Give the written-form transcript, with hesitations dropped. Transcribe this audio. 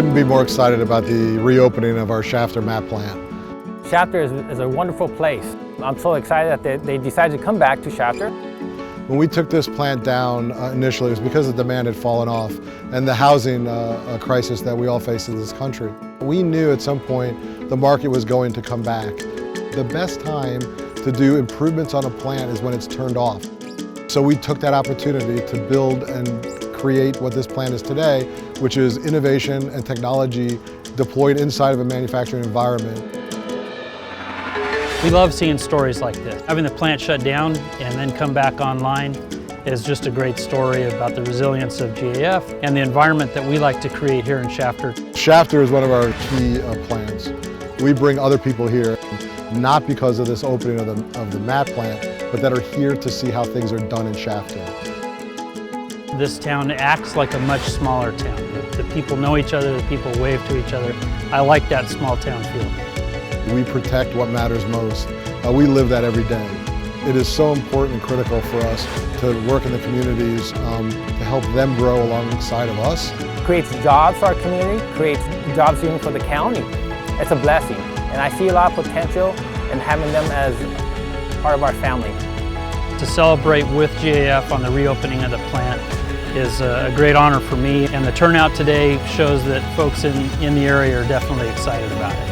couldn't be more excited about the reopening of our Shafter mat plant. Shafter is a wonderful place. I'm so excited that they decided to come back to Shafter. When we took this plant down initially, it was because the demand had fallen off and the housing crisis that we all face in this country. We knew at some point the market was going to come back. The best time to do improvements on a plant is when it's turned off. So we took that opportunity to build and create what this plant is today, which is innovation and technology deployed inside of a manufacturing environment. We love seeing stories like this. Having the plant shut down and then come back online is just a great story about the resilience of GAF and the environment that we like to create here in Shafter. Shafter is one of our key plants. We bring other people here, not because of this opening of the mat plant, but that are here to see how things are done in Shafter. This town acts like a much smaller town. The people know each other, the people wave to each other. I like that small town feel. We protect what matters most. We live that every day. It is so important and critical for us to work in the communities to help them grow alongside of us. Creates jobs for our community, creates jobs even for the county. It's a blessing, and I see a lot of potential in having them as part of our family. To celebrate with GAF on the reopening of the plant is a great honor for me, and the turnout today shows that folks in the area are definitely excited about it.